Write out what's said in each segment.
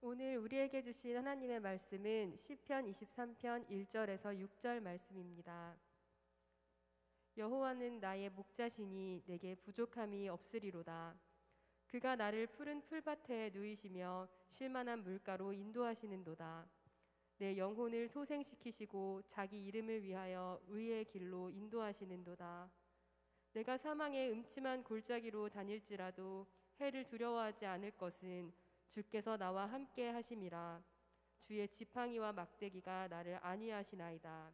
오늘 우리에게 주신 하나님의 말씀은 시편 23편 1절에서 6절 말씀입니다. 여호와는 나의 목자시니 내게 부족함이 없으리로다. 그가 나를 푸른 풀밭에 누이시며 쉴만한 물가로 인도하시는도다. 내 영혼을 소생시키시고 자기 이름을 위하여 의의 길로 인도하시는도다. 내가 사망의 음침한 골짜기로 다닐지라도 해를 두려워하지 않을 것은 주께서 나와 함께 하심이라. 주의 지팡이와 막대기가 나를 안위하시나이다.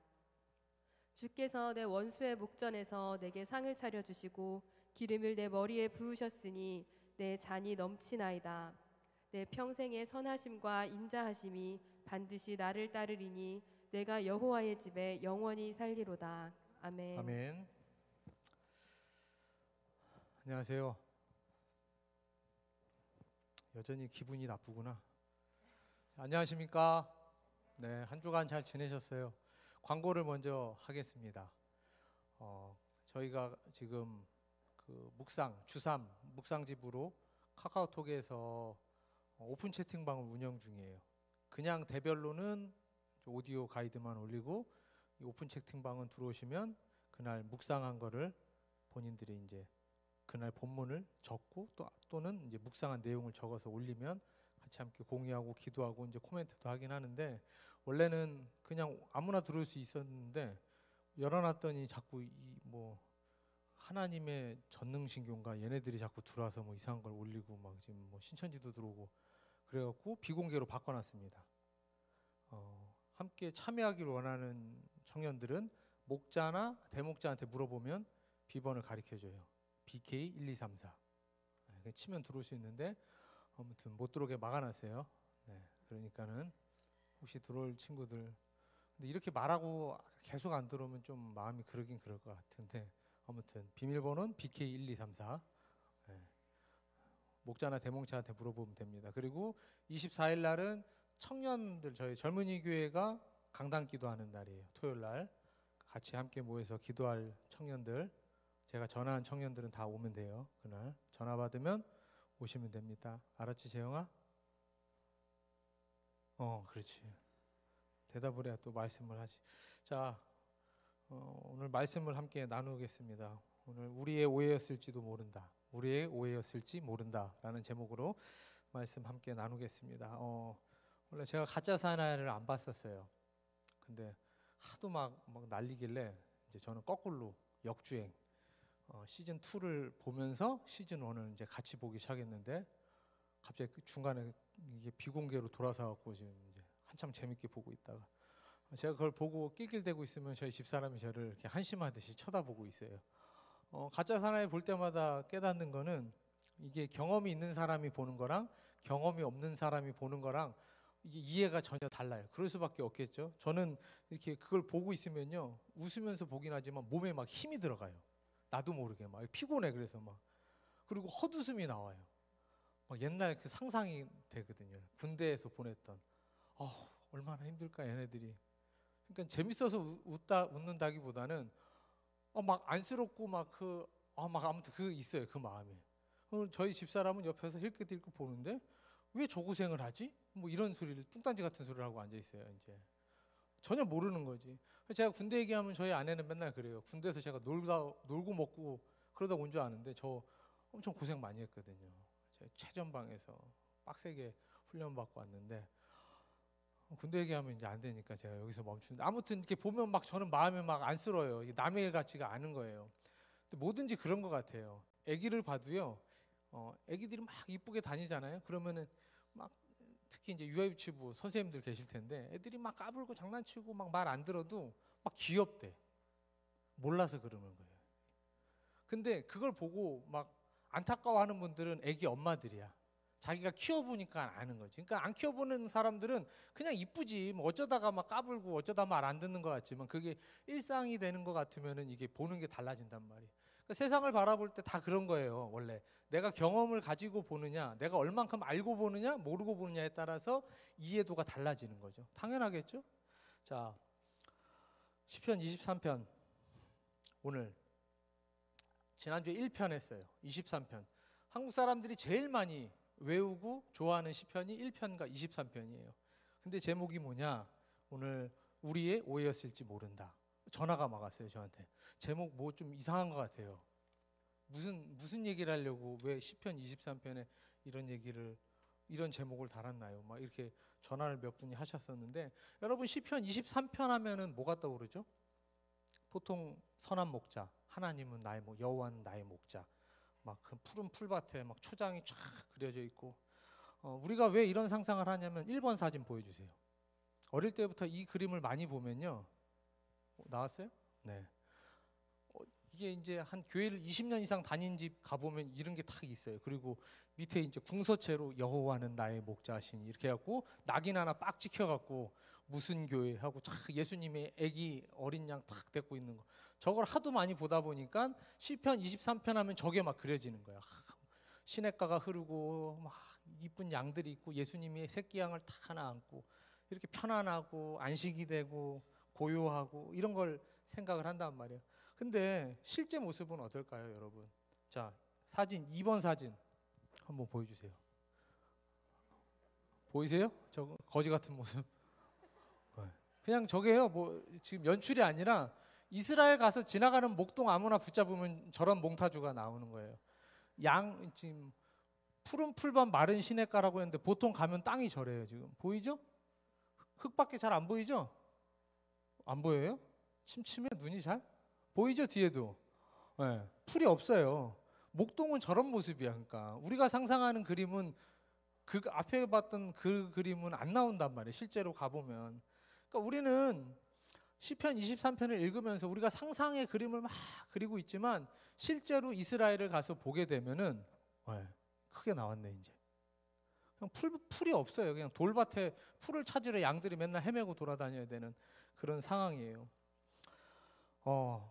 주께서 내 원수의 목전에서 내게 상을 차려주시고 기름을 내 머리에 부으셨으니 내 잔이 넘치나이다. 내 평생의 선하심과 인자하심이 반드시 나를 따르리니 내가 여호와의 집에 영원히 살리로다. 아멘. 아멘. 안녕하세요. 여전히 기분이 나쁘구나. 안녕하십니까? 네, 한 주간 잘 지내셨어요? 광고를 먼저 하겠습니다. 저희가 지금 그 주삼 묵상집으로 카카오톡에서 오픈 채팅방을 운영 중이에요. 그냥 대별로는 오디오 가이드만 올리고 이 오픈 채팅방은 들어오시면 그날 묵상한 거를 본인들이 이제 그날 본문을 적고 또는 이제 묵상한 내용을 적어서 올리면 같이 함께 공유하고 기도하고 이제 코멘트도 하긴 하는데, 원래는 그냥 아무나 들을 수 있었는데 열어놨더니 자꾸 뭐 하나님의 전능신교인가 얘네들이 자꾸 들어와서 뭐 이상한 걸 올리고 막 지금 뭐 신천지도 들어오고 그래갖고 비공개로 바꿔놨습니다. 함께 참여하기를 원하는 청년들은 목자나 대목자한테 물어보면 비번을 가르쳐줘요. BK1234 치면 들어올 수 있는데 아무튼 못 들어오게 막아놨어요. 네, 그러니까는 혹시 들어올 친구들, 근데 이렇게 말하고 계속 안 들어오면 좀 마음이 그러긴 그럴 것 같은데, 아무튼 비밀번호는 BK1234. 네, 목자나 대목자한테 물어보면 됩니다. 그리고 24일 날은 청년들, 저희 젊은이 교회가 강단 기도하는 날이에요. 토요일 날 같이 함께 모여서 기도할 청년들, 제가 전화한 청년들은 다 오면 돼요. 그날 전화 받으면 오시면 됩니다. 알았지, 재영아? 그렇지. 대답을 해야 또 말씀을 하지. 자, 오늘 말씀을 함께 나누겠습니다. 오늘 우리의 오해였을지도 모른다. 우리의 오해였을지 모른다라는 제목으로 말씀 함께 나누겠습니다. 원래 제가 가짜 사나이를 안 봤었어요. 근데 하도 막 날리길래 이제 저는 거꾸로 역주행 시즌 2를 보면서 시즌 1을 이제 같이 보기 시작했는데, 갑자기 그 중간에 이게 비공개로 돌아서 갖고 지금 이제 한참 재밌게 보고 있다가 제가 그걸 보고 낄낄대고 있으면 저희 집사람이 저를 이렇게 한심하듯이 쳐다보고 있어요. 가짜 사나이 볼 때마다 깨닫는 거는, 이게 경험이 있는 사람이 보는 거랑 경험이 없는 사람이 보는 거랑 이게 이해가 전혀 달라요. 그럴 수밖에 없겠죠. 저는 이렇게 그걸 보고 있으면요, 웃으면서 보긴 하지만 몸에 막 힘이 들어가요. 나도 모르게 막 피곤해. 그래서 막, 그리고 헛웃음이 나와요. 막 옛날 그 상상이 되거든요. 군대에서 보냈던 얼마나 힘들까 얘네들이. 그러니까 재밌어서 웃는다기보다는 막 안쓰럽고 막 아무튼 그 있어요, 그 마음이. 저희 집사람은 옆에서 힐끗힐끗 보는데 왜 저 고생을 하지? 뭐 이런 소리를, 뚱딴지 같은 소리를 하고 앉아 있어요. 이제 전혀 모르는 거지. 제가 군대 얘기하면 저희 아내는 맨날 그래요. 군대에서 제가 놀고 먹고 그러다 온 줄 아는데 저 엄청 고생 많이 했거든요. 제가 최전방에서 빡세게 훈련받고 왔는데, 군대 얘기하면 이제 안 되니까 제가 여기서 멈추는데, 아무튼 이렇게 보면 막 저는 마음이 막 안쓰러워요. 이게 남의 일 같지가 않은 거예요. 근데 뭐든지 그런 것 같아요. 아기를 봐도요, 아기들이 막 이쁘게 다니잖아요. 그러면은 막 특히 이제 유아유치부 선생님들 계실 텐데, 애들이 막 까불고 장난치고 막 말 안 들어도 막 귀엽대. 몰라서 그러는 거예요. 근데 그걸 보고 막 안타까워하는 분들은 애기 엄마들이야. 자기가 키워보니까 아는 거지. 그러니까 안 키워보는 사람들은 그냥 이쁘지, 뭐 어쩌다가 막 까불고 어쩌다 말 안 듣는 것 같지만, 그게 일상이 되는 것 같으면은 이게 보는 게 달라진단 말이에요. 그러니까 세상을 바라볼 때 다 그런 거예요. 원래 내가 경험을 가지고 보느냐, 내가 얼만큼 알고 보느냐 모르고 보느냐에 따라서 이해도가 달라지는 거죠. 당연하겠죠. 자, 시편 23편 오늘 지난주에 1편 했어요. 23편 한국 사람들이 제일 많이 외우고 좋아하는 시편이 1편과 23편이에요. 근데 제목이 뭐냐? 오늘 우리의 오해였을지 모른다. 전화가 막 왔어요, 저한테. 제목 뭐 좀 이상한 것 같아요. 무슨 얘기를 하려고 왜 시편 23편에 이런 제목을 달았나요? 막 이렇게 전화를 몇 분이 하셨었는데, 여러분 시편 23편 하면은 뭐가 떠오르죠? 보통 선한 목자, 하나님은 나의 여호와는 나의 목자, 막 그 푸른 풀밭에 막 초장이 쫙 그려져 있고, 우리가 왜 이런 상상을 하냐면 1번 사진 보여주세요. 어릴 때부터 이 그림을 많이 보면요. 나왔어요? 네. 이게 이제 한 교회를 20년 이상 다닌 집 가보면 이런 게 딱 있어요. 그리고 밑에 이제 궁서체로 여호와는 나의 목자시니 이렇게 해갖고 낙인 하나 빡 찍혀갖고 무슨 교회 하고 예수님의 아기 어린 양 탁 데리고 있는 거. 저걸 하도 많이 보다 보니까 시편 23편 하면 저게 막 그려지는 거야. 시냇가가 흐르고 막 이쁜 양들이 있고 예수님이 새끼 양을 탁 하나 안고 이렇게 편안하고 안식이 되고 고요하고 이런 걸 생각을 한단 말이에요. 근데 실제 모습은 어떨까요, 여러분? 자, 2번 사진 한번 보여주세요. 보이세요? 저 거지 같은 모습. 그냥 저게요. 뭐 지금 연출이 아니라 이스라엘 가서 지나가는 목동 아무나 붙잡으면 저런 몽타주가 나오는 거예요. 지금 푸른 풀밭 마른 시냇가라고 했는데 보통 가면 땅이 저래요. 지금 보이죠? 흙밖에 잘 안 보이죠? 안 보여요? 침침해 눈이 잘? 보이죠? 뒤에도. 네, 풀이 없어요. 목동은 저런 모습이야. 그러니까 우리가 상상하는 그림은 그 앞에 봤던 그 그림은 안 나온단 말이에요. 실제로 가보면. 그러니까 우리는 시편 23편을 읽으면서 우리가 상상의 그림을 막 그리고 있지만 실제로 이스라엘을 가서 보게 되면은 크게 나왔네 이제. 그냥 풀이 없어요. 그냥 돌밭에 풀을 찾으러 양들이 맨날 헤매고 돌아다녀야 되는 그런 상황이에요.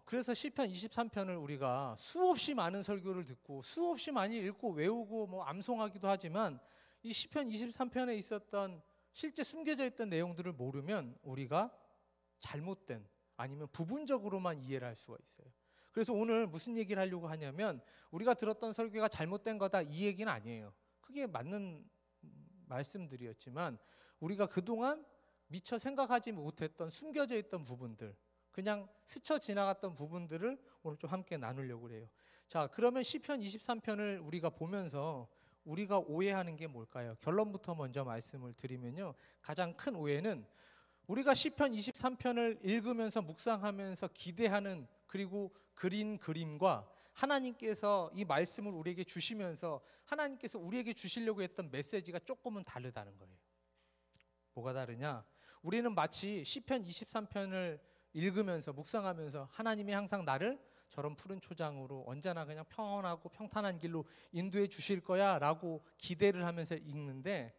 그래서 시편 23편을 우리가 수없이 많은 설교를 듣고 수없이 많이 읽고 외우고 뭐 암송하기도 하지만 이 시편 23편에 있었던 실제 숨겨져 있던 내용들을 모르면 우리가 잘못된 아니면 부분적으로만 이해를 할 수가 있어요. 그래서 오늘 무슨 얘기를 하려고 하냐면 우리가 들었던 설교가 잘못된 거다 이 얘기는 아니에요. 그게 맞는 말씀들이었지만 우리가 그동안 미처 생각하지 못했던 숨겨져 있던 부분들 그냥 스쳐 지나갔던 부분들을 오늘 좀 함께 나누려고 해요. 자, 그러면 시편 23편을 우리가 보면서 우리가 오해하는 게 뭘까요? 결론부터 먼저 말씀을 드리면요. 가장 큰 오해는 우리가 시편 23편을 읽으면서 묵상하면서 기대하는 그리고 그린 그림과 하나님께서 이 말씀을 우리에게 주시면서 하나님께서 우리에게 주시려고 했던 메시지가 조금은 다르다는 거예요. 뭐가 다르냐? 우리는 마치 시편 23편을 읽으면서 묵상하면서 하나님이 항상 나를 저런 푸른 초장으로 언제나 그냥 평온하고 평탄한 길로 인도해 주실 거야 라고 기대를 하면서 읽는데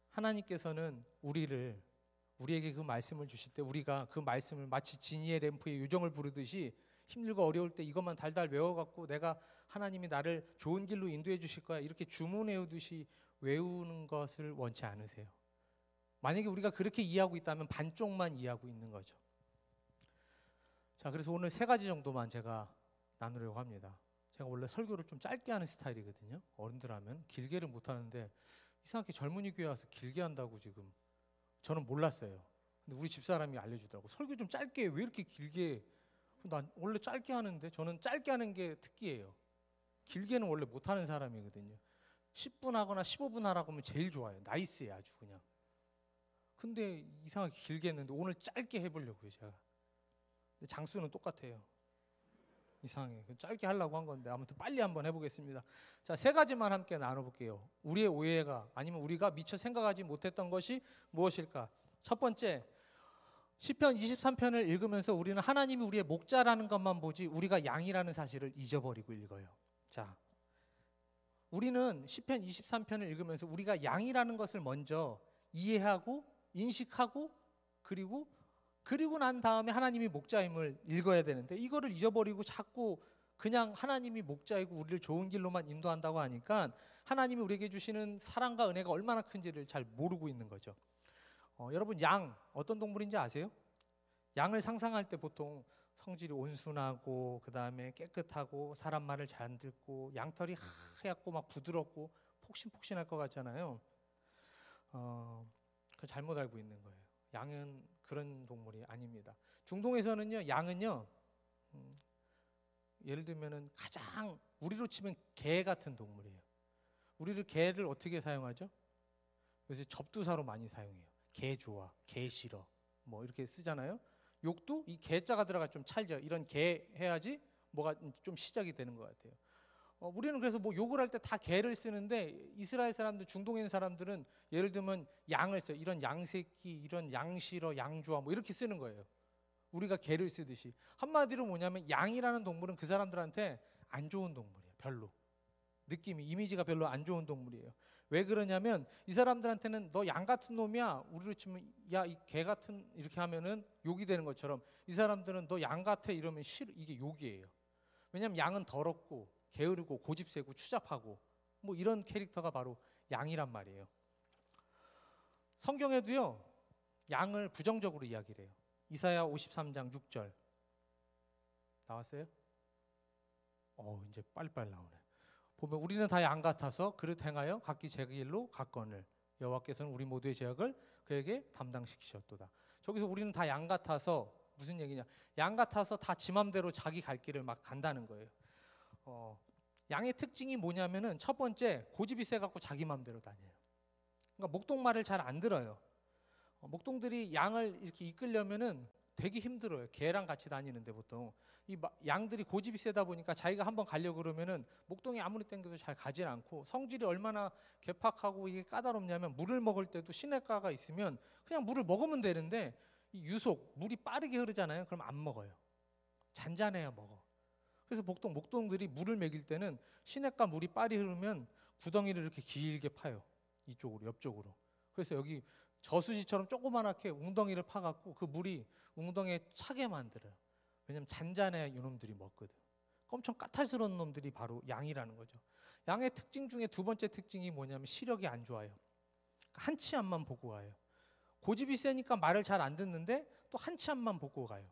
하나님께서는 우리에게 그 말씀을 주실 때 우리가 그 말씀을 마치 지니의 램프에 요정을 부르듯이 힘들고 어려울 때 이것만 달달 외워갖고 내가 하나님이 나를 좋은 길로 인도해 주실 거야 이렇게 주문해오듯이 외우는 것을 원치 않으세요. 만약에 우리가 그렇게 이해하고 있다면 반쪽만 이해하고 있는 거죠. 자, 그래서 오늘 3가지 정도만 제가 나누려고 합니다. 제가 원래 설교를 좀 짧게 하는 스타일이거든요. 어른들 하면 길게를 못 하는데 이상하게 젊은이 교회 와서 길게 한다고 지금 저는 몰랐어요. 근데 우리 집사람이 알려주더라고. 설교 좀 짧게 왜 이렇게 길게 난 원래 짧게 하는데 저는 짧게 하는 게 특기예요. 길게는 원래 못하는 사람이거든요. 10분 하거나 15분 하라고 하면 제일 좋아요. 나이스해 아주 그냥. 근데 이상하게 길게 했는데 오늘 짧게 해보려고요 제가. 근데 장수는 똑같아요. 이상해. 짧게 하려고 한 건데 아무튼 빨리 한번 해보겠습니다. 자, 3가지만 함께 나눠볼게요. 우리의 오해가 아니면 우리가 미처 생각하지 못했던 것이 무엇일까? 첫 번째, 시편 23편을 읽으면서 우리는 하나님이 우리의 목자라는 것만 보지 우리가 양이라는 사실을 잊어버리고 읽어요. 자, 우리는 시편 23편을 읽으면서 우리가 양이라는 것을 먼저 이해하고 인식하고 그리고 난 다음에 하나님이 목자임을 읽어야 되는데 이거를 잊어버리고 자꾸 그냥 하나님이 목자이고 우리를 좋은 길로만 인도한다고 하니까 하나님이 우리에게 주시는 사랑과 은혜가 얼마나 큰지를 잘 모르고 있는 거죠. 여러분 양 어떤 동물인지 아세요? 양을 상상할 때 보통 성질이 온순하고 그 다음에 깨끗하고 사람 말을 잘 듣고 양털이 하얗고 막 부드럽고 폭신폭신할 것 같잖아요. 그 잘못 알고 있는 거예요. 양은 그런 동물이 아닙니다. 중동에서는요, 양은요, 예를 들면은 가장 우리로 치면 개 같은 동물이에요. 우리를 개를 어떻게 사용하죠? 요새 접두사로 많이 사용해요. 개 좋아, 개 싫어, 뭐 이렇게 쓰잖아요. 욕도 이 개자가 들어가 좀 찰져. 이런 개 해야지 뭐가 좀 시작이 되는 것 같아요. 우리는 그래서 뭐 욕을 할 때 다 개를 쓰는데 이스라엘 사람들, 중동에 있는 사람들은 예를 들면 양을 써요. 이런 양새끼, 이런 양 싫어, 양 좋아, 뭐 이렇게 쓰는 거예요. 우리가 개를 쓰듯이. 한마디로 뭐냐면 양이라는 동물은 그 사람들한테 안 좋은 동물이에요. 별로. 느낌이, 이미지가 별로 안 좋은 동물이에요. 왜 그러냐면 이 사람들한테는 너 양 같은 놈이야. 우리로 치면 야, 이 개 같은, 이렇게 하면은 욕이 되는 것처럼 이 사람들은 너 양 같아 이러면 싫어. 이게 욕이에요. 왜냐면 양은 더럽고 게으르고 고집세고 추잡하고 뭐 이런 캐릭터가 바로 양이란 말이에요. 성경에도요, 양을 부정적으로 이야기를 해요. 이사야 53장 6절 나왔어요? 이제 빨리빨리 나오네. 보면 우리는 다 양 같아서 그릇 행하여 각기 제 길로 갔거늘 여호와께서는 우리 모두의 죄악을 그에게 담당시키셨도다. 저기서 우리는 다 양 같아서 무슨 얘기냐? 양 같아서 다 지 맘대로 자기 갈 길을 막 간다는 거예요. 양의 특징이 뭐냐면은 첫 번째, 고집이 세갖고 자기 맘대로 다녀요. 그러니까 목동 말을 잘 안 들어요. 목동들이 양을 이렇게 이끌려면은 되게 힘들어요. 개랑 같이 다니는데 보통 이 양들이 고집이 세다 보니까 자기가 한번 가려고 그러면은 목동이 아무리 땡겨도 잘 가질 않고, 성질이 얼마나 개팍하고 이게 까다롭냐면 물을 먹을 때도 시냇가가 있으면 그냥 물을 먹으면 되는데 이 유속 물이 빠르게 흐르잖아요. 그럼 안 먹어요. 잔잔해야 먹어. 그래서 목동들이 물을 먹일 때는 시냇가 물이 빠르게 흐르면 구덩이를 이렇게 길게 파요. 이쪽으로, 옆쪽으로. 그래서 여기 저수지처럼 조그만하게 웅덩이를 파갖고 그 물이 웅덩이에 차게 만들어요. 왜냐면 잔잔해야 이놈들이 먹거든. 엄청 까탈스러운 놈들이 바로 양이라는 거죠. 양의 특징 중에 두 번째 특징이 뭐냐면 시력이 안 좋아요. 한 치 앞만 보고 가요. 고집이 세니까 말을 잘 안 듣는데 또 한 치 앞만 보고 가요.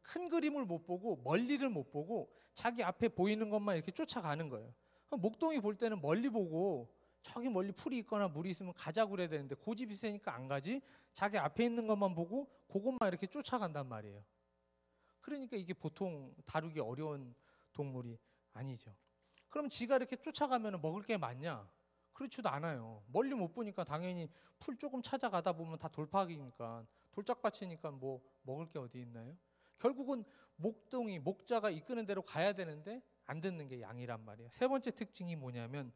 큰 그림을 못 보고 멀리를 못 보고 자기 앞에 보이는 것만 이렇게 쫓아가는 거예요. 목동이 볼 때는 멀리 보고 저기 멀리 풀이 있거나 물이 있으면 가자고 그래야 되는데 고집이 세니까 안 가지. 자기 앞에 있는 것만 보고 그것만 이렇게 쫓아간단 말이에요. 그러니까 이게 보통 다루기 어려운 동물이 아니죠. 그럼 지가 이렇게 쫓아가면 먹을 게 많냐? 그렇지도 않아요. 멀리 못 보니까 당연히 풀 조금 찾아가다 보면 다 돌파기니까, 돌짝밭이니까 뭐 먹을 게 어디 있나요? 결국은 목자가 이끄는 대로 가야 되는데 안 듣는 게 양이란 말이에요. 세 번째 특징이 뭐냐면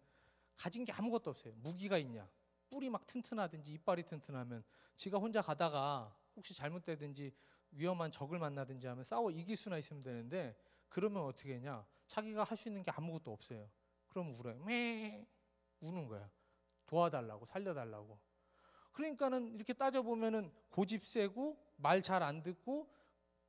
가진 게 아무것도 없어요. 무기가 있냐? 뿔이 막 튼튼하든지 이빨이 튼튼하면 지가 혼자 가다가 혹시 잘못되든지 위험한 적을 만나든지 하면 싸워 이길 수나 있으면 되는데, 그러면 어떻게 했냐? 자기가 할 수 있는 게 아무것도 없어요. 그럼 울어요. 매 우는 거야. 도와달라고, 살려달라고. 그러니까는 이렇게 따져보면은 고집 세고 말 잘 안 듣고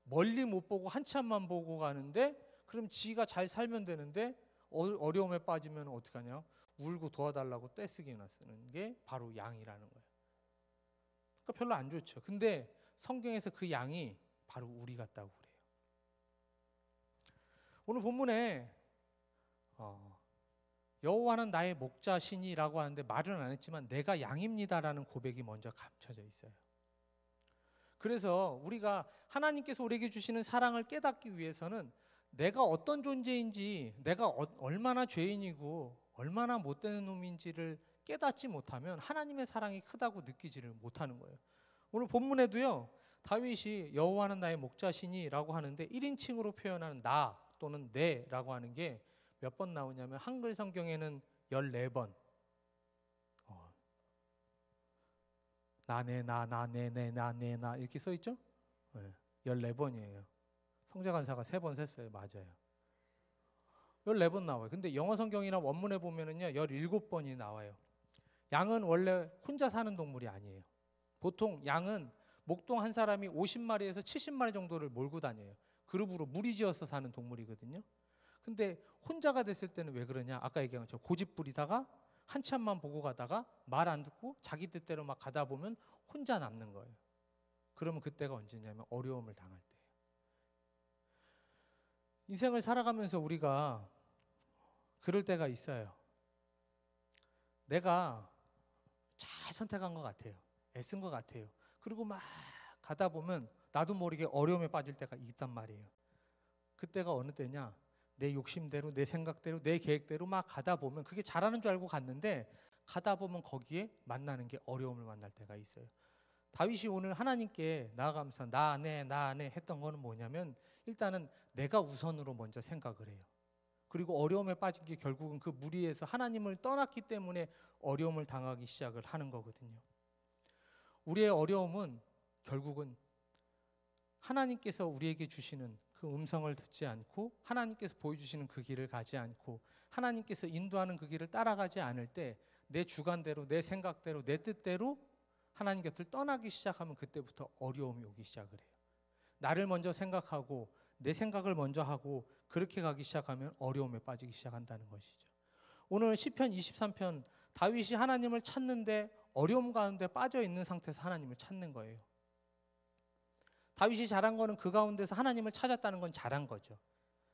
멀리 못 보고 한참만 보고 가는데, 그럼 지가 잘 살면 되는데 어려움에 빠지면 어떻게 하냐? 울고 도와달라고 떼쓰기나 쓰는 게 바로 양이라는 거예요. 그러니까 별로 안 좋죠. 근데 성경에서 그 양이 바로 우리 같다고 그래요. 오늘 본문에 여호와는 나의 목자시니라고 하는데 말은 안 했지만 내가 양입니다라는 고백이 먼저 감춰져 있어요. 그래서 우리가 하나님께서 우리에게 주시는 사랑을 깨닫기 위해서는 내가 어떤 존재인지, 내가 얼마나 죄인이고 얼마나 못되는 놈인지를 깨닫지 못하면 하나님의 사랑이 크다고 느끼지를 못하는 거예요. 오늘 본문에도요, 다윗이 여호와는 나의 목자시니라고 하는데 1인칭으로 표현하는 나 또는 내라고 하는 게 몇 번 나오냐면 한글 성경에는 14번, 나네 나 나네 나네 나 이렇게 써 있죠? 14번이에요. 성자간사가 3번 셌어요. 맞아요. 14번 나와요. 근데 영어 성경이나 원문에 보면은요 17번이 나와요. 양은 원래 혼자 사는 동물이 아니에요. 보통 양은 목동 한 사람이 50마리에서 70마리 정도를 몰고 다녀요. 그룹으로 무리지어서 사는 동물이거든요. 근데 혼자가 됐을 때는 왜 그러냐? 아까 얘기한 것처럼 고집 부리다가 한참만 보고 가다가 말 안 듣고 자기 뜻대로 막 가다 보면 혼자 남는 거예요. 그러면 그때가 언제냐면 어려움을 당할 때예요. 인생을 살아가면서 우리가 그럴 때가 있어요. 내가 잘 선택한 것 같아요. 애쓴 것 같아요. 그리고 막 가다 보면 나도 모르게 어려움에 빠질 때가 있단 말이에요. 그때가 어느 때냐? 내 욕심대로, 내 생각대로, 내 계획대로 막 가다 보면 그게 잘하는 줄 알고 갔는데 가다 보면 거기에 만나는 게 어려움을 만날 때가 있어요. 다윗이 오늘 하나님께 나아가면서 나 안 해 했던 거는 뭐냐면 일단은 내가 우선으로 먼저 생각을 해요. 그리고 어려움에 빠진 게 결국은 그 무리에서 하나님을 떠났기 때문에 어려움을 당하기 시작을 하는 거거든요. 우리의 어려움은 결국은 하나님께서 우리에게 주시는 그 음성을 듣지 않고 하나님께서 보여주시는 그 길을 가지 않고 하나님께서 인도하는 그 길을 따라가지 않을 때 내 주관대로 내 생각대로 내 뜻대로 하나님 곁을 떠나기 시작하면 그때부터 어려움이 오기 시작을 해요. 나를 먼저 생각하고 내 생각을 먼저 하고 그렇게 가기 시작하면 어려움에 빠지기 시작한다는 것이죠. 오늘 시편 23편 다윗이 하나님을 찾는데 어려움 가운데 빠져 있는 상태에서 하나님을 찾는 거예요. 다윗이 잘한 거는 그 가운데서 하나님을 찾았다는 건 잘한 거죠.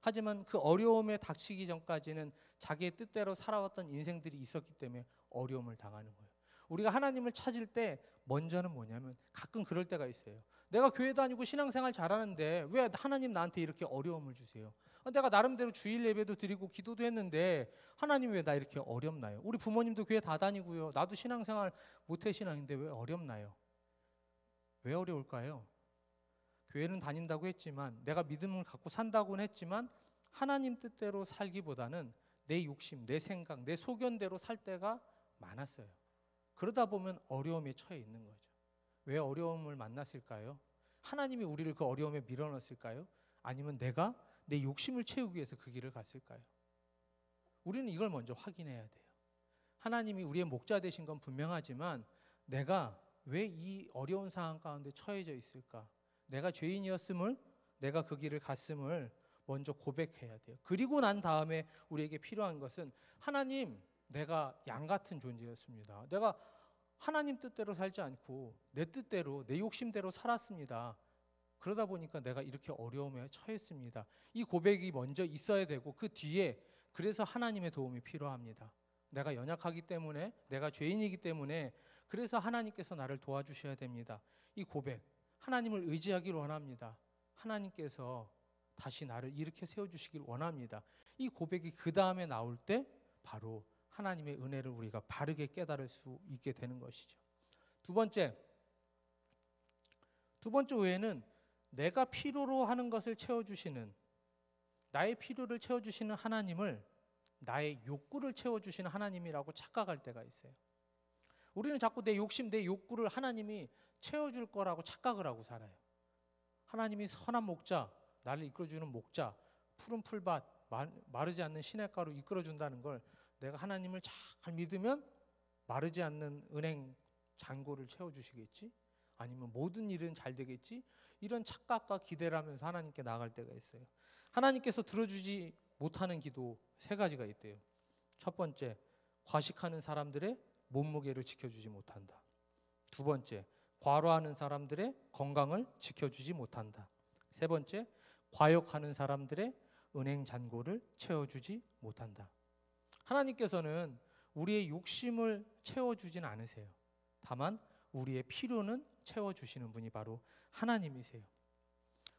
하지만 그 어려움에 닥치기 전까지는 자기의 뜻대로 살아왔던 인생들이 있었기 때문에 어려움을 당하는 거예요. 우리가 하나님을 찾을 때 먼저는 뭐냐면 가끔 그럴 때가 있어요. 내가 교회 다니고 신앙생활 잘하는데 왜 하나님 나한테 이렇게 어려움을 주세요? 내가 나름대로 주일 예배도 드리고 기도도 했는데 하나님 왜 나 이렇게 어렵나요? 우리 부모님도 교회 다 다니고요. 나도 신앙생활 모태신앙인데 왜 어렵나요? 왜 어려울까요? 교회는 다닌다고 했지만 내가 믿음을 갖고 산다고는 했지만 하나님 뜻대로 살기보다는 내 욕심, 내 생각, 내 소견대로 살 때가 많았어요. 그러다 보면 어려움에 처해 있는 거죠. 왜 어려움을 만났을까요? 하나님이 우리를 그 어려움에 밀어넣었을까요? 아니면 내가 내 욕심을 채우기 위해서 그 길을 갔을까요? 우리는 이걸 먼저 확인해야 돼요. 하나님이 우리의 목자 되신 건 분명하지만 내가 왜 이 어려운 상황 가운데 처해져 있을까? 내가 죄인이었음을, 내가 그 길을 갔음을 먼저 고백해야 돼요. 그리고 난 다음에 우리에게 필요한 것은 하나님, 내가 양 같은 존재였습니다. 내가 하나님 뜻대로 살지 않고 내 뜻대로, 내 욕심대로 살았습니다. 그러다 보니까 내가 이렇게 어려움에 처했습니다. 이 고백이 먼저 있어야 되고 그 뒤에 그래서 하나님의 도움이 필요합니다. 내가 연약하기 때문에, 내가 죄인이기 때문에 그래서 하나님께서 나를 도와주셔야 됩니다. 이 고백, 하나님을 의지하기를 원합니다. 하나님께서 다시 나를 이렇게 세워주시길 원합니다. 이 고백이 그 다음에 나올 때 바로 하나님의 은혜를 우리가 바르게 깨달을 수 있게 되는 것이죠. 두 번째 외에는 내가 필요로 하는 것을 채워주시는, 나의 필요를 채워주시는 하나님을 나의 욕구를 채워주시는 하나님이라고 착각할 때가 있어요. 우리는 자꾸 내 욕심, 내 욕구를 하나님이 채워줄 거라고 착각을 하고 살아요. 하나님이 선한 목자, 나를 이끌어주는 목자, 푸른 풀밭, 마르지 않는 시냇가로 이끌어준다는 걸 내가 하나님을 잘 믿으면 마르지 않는 은행 잔고를 채워주시겠지? 아니면 모든 일은 잘 되겠지? 이런 착각과 기대를 하면서 하나님께 나아갈 때가 있어요. 하나님께서 들어주지 못하는 기도 세 가지가 있대요. 첫 번째, 과식하는 사람들의 몸무게를 지켜주지 못한다. 두 번째, 과로하는 사람들의 건강을 지켜주지 못한다. 세 번째, 과욕하는 사람들의 은행 잔고를 채워주지 못한다. 하나님께서는 우리의 욕심을 채워주진 않으세요. 다만 우리의 필요는 채워주시는 분이 바로 하나님이세요.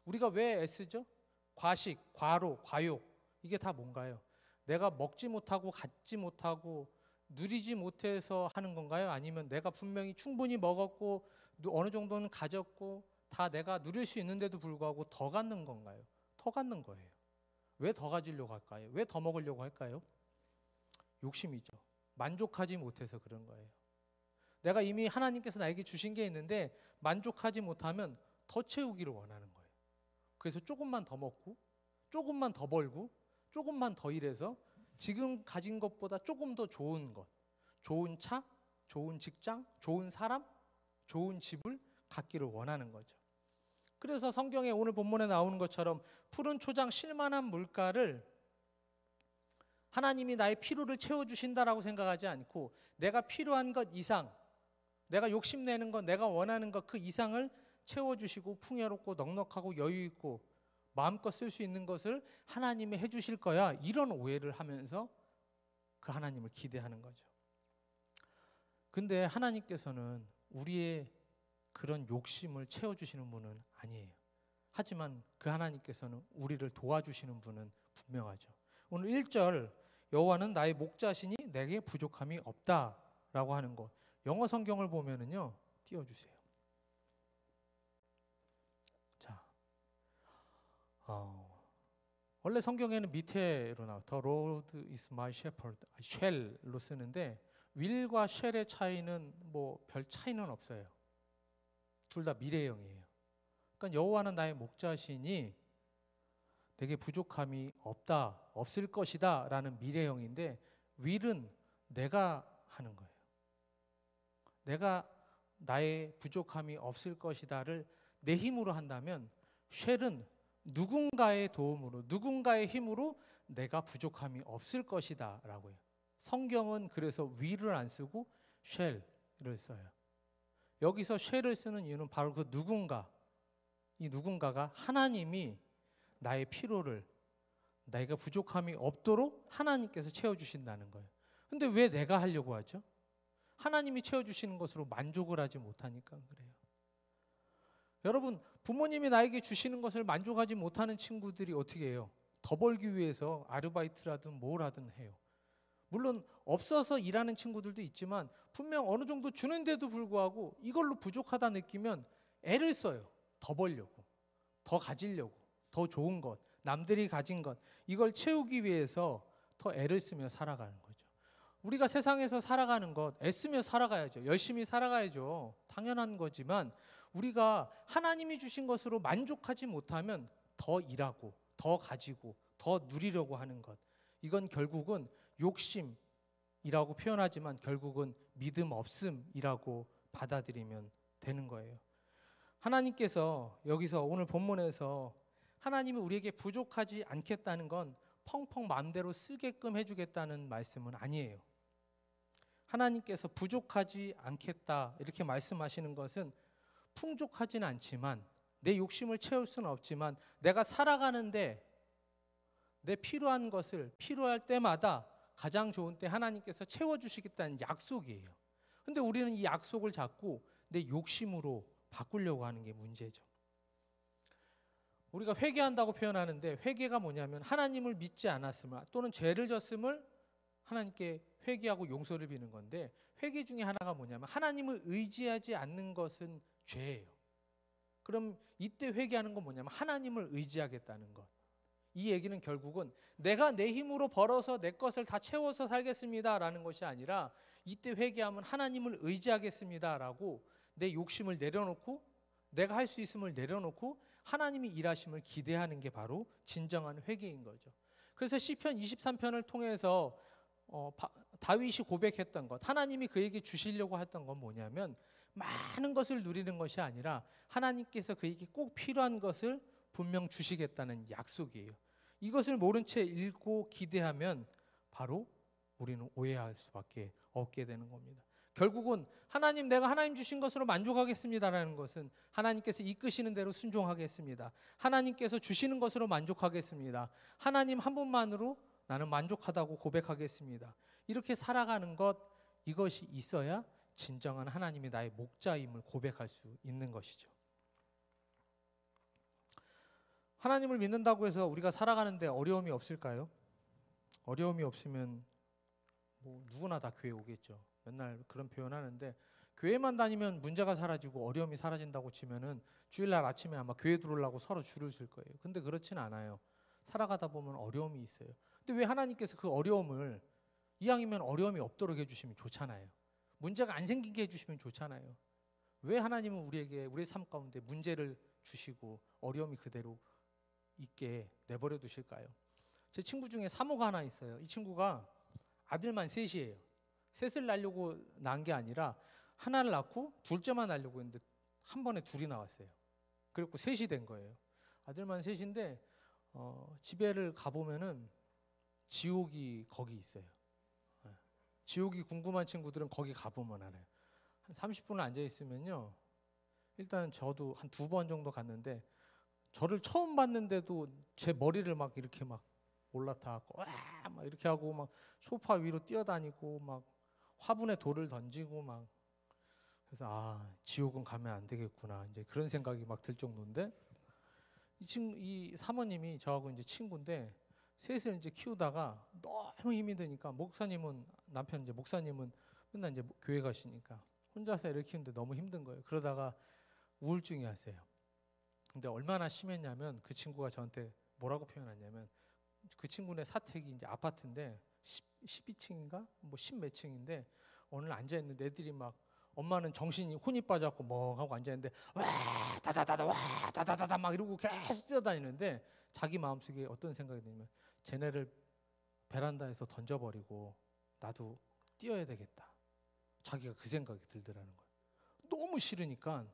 우리가 왜 애쓰죠? 과식, 과로, 과욕, 이게 다 뭔가요? 내가 먹지 못하고 갖지 못하고 누리지 못해서 하는 건가요? 아니면 내가 분명히 충분히 먹었고 어느 정도는 가졌고 다 내가 누릴 수 있는데도 불구하고 더 갖는 건가요? 더 갖는 거예요. 왜 더 가지려고 할까요? 왜 더 먹으려고 할까요? 욕심이죠. 만족하지 못해서 그런 거예요. 내가 이미 하나님께서 나에게 주신 게 있는데 만족하지 못하면 더 채우기를 원하는 거예요. 그래서 조금만 더 먹고 조금만 더 벌고 조금만 더 일해서 지금 가진 것보다 조금 더 좋은 것, 좋은 차, 좋은 직장, 좋은 사람, 좋은 집을 갖기를 원하는 거죠. 그래서 성경에 오늘 본문에 나오는 것처럼 푸른 초장 쉴만한 물가를 하나님이 나의 필요를 채워주신다라고 생각하지 않고 내가 필요한 것 이상, 내가 욕심내는 것, 내가 원하는 것 그 이상을 채워주시고 풍요롭고 넉넉하고 여유있고 마음껏 쓸 수 있는 것을 하나님이 해주실 거야, 이런 오해를 하면서 그 하나님을 기대하는 거죠. 근데 하나님께서는 우리의 그런 욕심을 채워주시는 분은 아니에요. 하지만 그 하나님께서는 우리를 도와주시는 분은 분명하죠. 오늘 1절 여호와는 나의 목자시니 내게 부족함이 없다라고 하는 것. 영어 성경을 보면은요. 띄워주세요. 자, 원래 성경에는 밑에로 나와 The Lord is my shepherd, shall로 쓰는데 will과 shall의 차이는 뭐 별 차이는 없어요. 둘 다 미래형이에요. 그러니까 여호와는 나의 목자시니 내게 부족함이 없을 것이다 라는 미래형인데 will은 내가 하는 거예요. 내가 나의 부족함이 없을 것이다를 내 힘으로 한다면 shall은 누군가의 도움으로 누군가의 힘으로 내가 부족함이 없을 것이다 라고요. 성경은 그래서 will을 안 쓰고 shall을 써요. 여기서 shall을 쓰는 이유는 바로 그 누군가, 이 누군가가 하나님이 나의 필요를 내가 부족함이 없도록 하나님께서 채워주신다는 거예요. 근데 왜 내가 하려고 하죠? 하나님이 채워주시는 것으로 만족을 하지 못하니까 그래요. 여러분, 부모님이 나에게 주시는 것을 만족하지 못하는 친구들이 어떻게 해요? 더 벌기 위해서 아르바이트라든 뭘 하든 해요. 물론 없어서 일하는 친구들도 있지만 분명 어느 정도 주는데도 불구하고 이걸로 부족하다 느끼면 애를 써요. 더 벌려고, 더 가지려고, 더 좋은 것, 남들이 가진 것, 이걸 채우기 위해서 더 애를 쓰며 살아가는 거죠. 우리가 세상에서 살아가는 것 애쓰며 살아가야죠. 열심히 살아가야죠. 당연한 거지만 우리가 하나님이 주신 것으로 만족하지 못하면 더 일하고 더 가지고 더 누리려고 하는 것, 이건 결국은 욕심이라고 표현하지만 결국은 믿음 없음이라고 받아들이면 되는 거예요. 하나님께서 여기서 오늘 본문에서 하나님이 우리에게 부족하지 않겠다는 건 펑펑 마음대로 쓰게끔 해주겠다는 말씀은 아니에요. 하나님께서 부족하지 않겠다 이렇게 말씀하시는 것은 풍족하진 않지만 내 욕심을 채울 수는 없지만 내가 살아가는데 내 필요한 것을 필요할 때마다 가장 좋은 때 하나님께서 채워주시겠다는 약속이에요. 근데 우리는 이 약속을 자꾸 내 욕심으로 바꾸려고 하는 게 문제죠. 우리가 회개한다고 표현하는데 회개가 뭐냐면 하나님을 믿지 않았음을 또는 죄를 졌음을 하나님께 회개하고 용서를 비는 건데, 회개 중에 하나가 뭐냐면 하나님을 의지하지 않는 것은 죄예요. 그럼 이때 회개하는 건 뭐냐면 하나님을 의지하겠다는 것. 이 얘기는 결국은 내가 내 힘으로 벌어서 내 것을 다 채워서 살겠습니다라는 것이 아니라 이때 회개하면 하나님을 의지하겠습니다라고 내 욕심을 내려놓고 내가 할 수 있음을 내려놓고 하나님이 일하심을 기대하는 게 바로 진정한 회개인 거죠. 그래서 시편 23편을 통해서 다윗이 고백했던 것, 하나님이 그에게 주시려고 했던 건 뭐냐면 많은 것을 누리는 것이 아니라 하나님께서 그에게 꼭 필요한 것을 분명 주시겠다는 약속이에요. 이것을 모른 채 읽고 기대하면 바로 우리는 오해할 수밖에 없게 되는 겁니다. 결국은 하나님, 내가 하나님 주신 것으로 만족하겠습니다라는 것은 하나님께서 이끄시는 대로 순종하겠습니다. 하나님께서 주시는 것으로 만족하겠습니다. 하나님 한 분만으로 나는 만족하다고 고백하겠습니다. 이렇게 살아가는 것, 이것이 있어야 진정한 하나님이 나의 목자임을 고백할 수 있는 것이죠. 하나님을 믿는다고 해서 우리가 살아가는데 어려움이 없을까요? 어려움이 없으면 뭐 누구나 다 교회 오겠죠. 맨날 그런 표현하는데 교회만 다니면 문제가 사라지고 어려움이 사라진다고 치면은 주일날 아침에 아마 교회 들어오려고 서로 줄을 쓸 거예요. 근데 그렇진 않아요. 살아가다 보면 어려움이 있어요. 근데 왜 하나님께서 그 어려움을 이왕이면 어려움이 없도록 해주시면 좋잖아요. 문제가 안 생기게 해주시면 좋잖아요. 왜 하나님은 우리에게 우리의 삶 가운데 문제를 주시고 어려움이 그대로 있게 내버려 두실까요? 제 친구 중에 사모가 하나 있어요. 이 친구가 아들만 셋이에요. 셋을 낳으려고 낳은 게 아니라 하나를 낳고 둘째만 낳으려고 했는데 한 번에 둘이 나왔어요. 그리고 셋이 된 거예요. 아들만 셋인데 집에를 가보면은 지옥이 거기 있어요. 지옥이 궁금한 친구들은 거기 가보면 알아요. 한 30분을 앉아있으면요, 일단 저도 한 2번 정도 갔는데 저를 처음 봤는데도 제 머리를 막 이렇게 막 올라타고 와 막 이렇게 하고 막 소파 위로 뛰어다니고 막 화분에 돌을 던지고 막 그래서 지옥은 가면 안 되겠구나 이제 그런 생각이 막 들 정도인데 이 사모님이 저하고 이제 친구인데 셋을 이제 키우다가 너무 힘이 드니까 남편 이제 목사님은 맨날 이제 교회 가시니까 혼자서 애를 키우는데 너무 힘든 거예요. 그러다가 우울증이 왔어요. 근데 얼마나 심했냐면 그 친구가 저한테 뭐라고 표현하냐면 그 친구네 사택이 이제 아파트인데 12층인가 뭐 10몇 층인데 오늘 앉아 있는데 애들이 막 엄마는 정신이 혼이 빠져갖고 멍하고 앉아 있는데 와 다다다다 와 다다다다 막 이러고 계속 뛰어다니는데 자기 마음속에 어떤 생각이 드냐면 쟤네를 베란다에서 던져버리고 나도 뛰어야 되겠다. 자기가 그 생각이 들더라는 거예요. 너무 싫으니까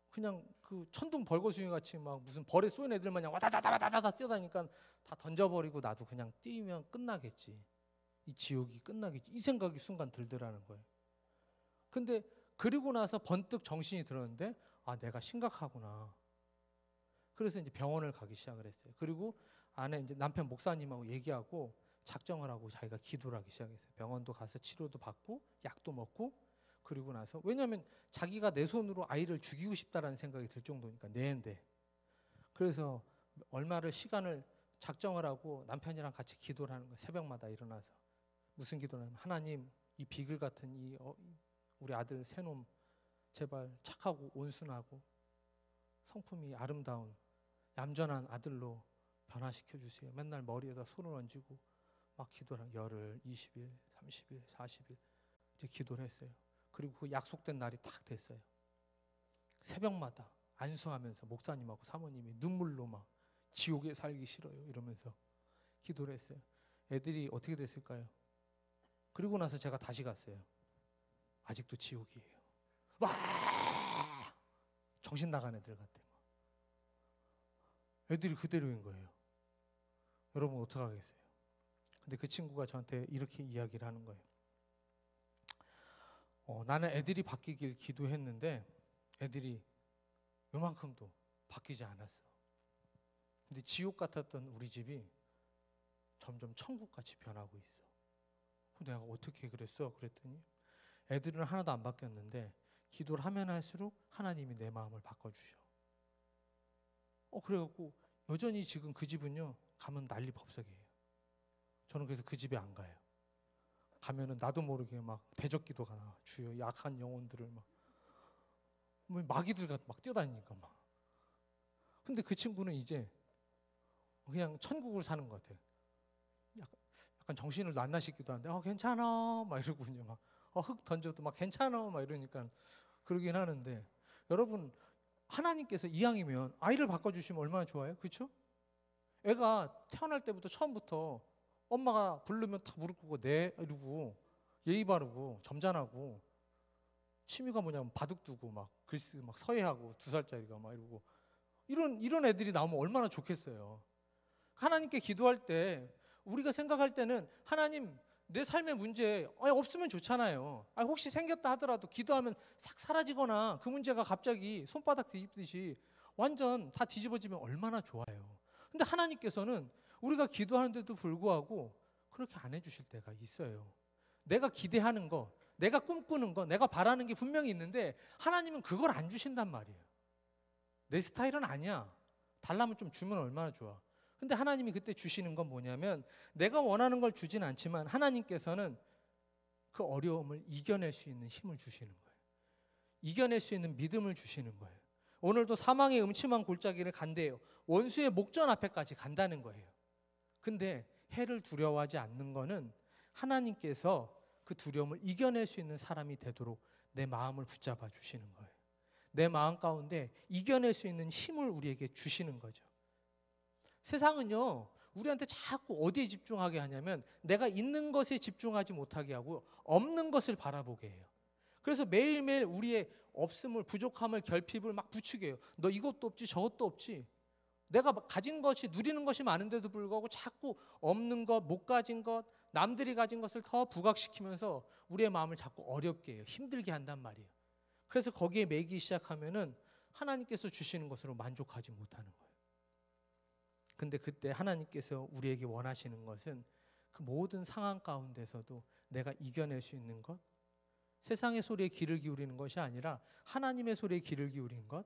그냥 그 천둥 벌거숭이 같이 막 무슨 벌에 쏘인 애들 마냥 와다다다다다다 뛰어다니까 다 던져버리고 나도 그냥 뛰면 끝나겠지. 이 지옥이 끝나겠지. 이 생각이 순간 들더라는 거예요. 근데 그리고 나서 번뜩 정신이 들었는데 내가 심각하구나. 그래서 이제 병원을 가기 시작을 했어요. 그리고 안에 이제 남편 목사님하고 얘기하고 작정을 하고 자기가 기도를 하기 시작했어요. 병원도 가서 치료도 받고 약도 먹고 그리고 나서 왜냐하면 자기가 내 손으로 아이를 죽이고 싶다라는 생각이 들 정도니까 내인데 그래서 얼마를 시간을 작정을 하고 남편이랑 같이 기도를 하는 거예요. 새벽마다 일어나서 무슨 기도를 하냐면 하나님 이 비글 같은 우리 아들 새놈 제발 착하고 온순하고 성품이 아름다운 얌전한 아들로 변화시켜 주세요. 맨날 머리에다 손을 얹고 막 기도를 열흘, 20일, 30일, 40일 이제 기도를 했어요. 그리고 그 약속된 날이 딱 됐어요. 새벽마다 안수하면서 목사님하고 사모님이 눈물로 막 지옥에 살기 싫어요 이러면서 기도를 했어요. 애들이 어떻게 됐을까요? 그리고 나서 제가 다시 갔어요. 아직도 지옥이에요. 와! 정신 나간 애들 같아. 애들이 그대로인 거예요. 여러분 어떡하겠어요? 근데 그 친구가 저한테 이렇게 이야기를 하는 거예요. 나는 애들이 바뀌길 기도했는데 애들이 요만큼도 바뀌지 않았어. 근데 지옥 같았던 우리 집이 점점 천국같이 변하고 있어. 내가 어떻게 그랬어? 그랬더니 애들은 하나도 안 바뀌었는데 기도를 하면 할수록 하나님이 내 마음을 바꿔주셔. 그래갖고 여전히 지금 그 집은요 가면 난리 법석이에요. 저는 그래서 그 집에 안 가요. 가면은 나도 모르게 막 대적기도가 나와. 주여 약한 영혼들을 막 마귀들과 막 뛰어다니니까 막. 근데 그 친구는 이제 그냥 천국을 사는 것 같아요. 약간 정신을 낱낱이기도 한데 괜찮아 막 이러고 그냥 막 흙 던져도 막 괜찮아 막 이러니까 그러긴 하는데 여러분 하나님께서 이왕이면 아이를 바꿔주시면 얼마나 좋아요? 그렇죠? 애가 태어날 때부터 처음부터 엄마가 부르면 다 무릎 꿇고 네 이러고 예의 바르고 점잖하고 취미가 뭐냐면 바둑 두고 막 글쓰 막 서예하고 2살짜리가 막 이러고 이런 애들이 나오면 얼마나 좋겠어요. 하나님께 기도할 때 우리가 생각할 때는 하나님 내 삶의 문제 없으면 좋잖아요. 혹시 생겼다 하더라도 기도하면 싹 사라지거나 그 문제가 갑자기 손바닥 뒤집듯이 완전 다 뒤집어지면 얼마나 좋아요. 근데 하나님께서는 우리가 기도하는데도 불구하고 그렇게 안 해주실 때가 있어요. 내가 기대하는 거, 내가 꿈꾸는 거, 내가 바라는 게 분명히 있는데 하나님은 그걸 안 주신단 말이에요. 내 스타일은 아니야. 달라면 좀 주면 얼마나 좋아. 근데 하나님이 그때 주시는 건 뭐냐면 내가 원하는 걸 주진 않지만 하나님께서는 그 어려움을 이겨낼 수 있는 힘을 주시는 거예요. 이겨낼 수 있는 믿음을 주시는 거예요. 오늘도 사망의 음침한 골짜기를 간대요. 원수의 목전 앞에까지 간다는 거예요. 근데 해를 두려워하지 않는 거는 하나님께서 그 두려움을 이겨낼 수 있는 사람이 되도록 내 마음을 붙잡아 주시는 거예요. 내 마음 가운데 이겨낼 수 있는 힘을 우리에게 주시는 거죠. 세상은요 우리한테 자꾸 어디에 집중하게 하냐면 내가 있는 것에 집중하지 못하게 하고 없는 것을 바라보게 해요. 그래서 매일매일 우리의 없음을 부족함을 결핍을 막 부추겨요. 너 이것도 없지 저것도 없지. 내가 가진 것이 누리는 것이 많은데도 불구하고 자꾸 없는 것, 못 가진 것, 남들이 가진 것을 더 부각시키면서 우리의 마음을 자꾸 어렵게 해요. 힘들게 한단 말이에요. 그래서 거기에 매기 시작하면은 하나님께서 주시는 것으로 만족하지 못하는 거예요. 근데 그때 하나님께서 우리에게 원하시는 것은 그 모든 상황 가운데서도 내가 이겨낼 수 있는 것, 세상의 소리에 귀를 기울이는 것이 아니라 하나님의 소리에 귀를 기울이는 것,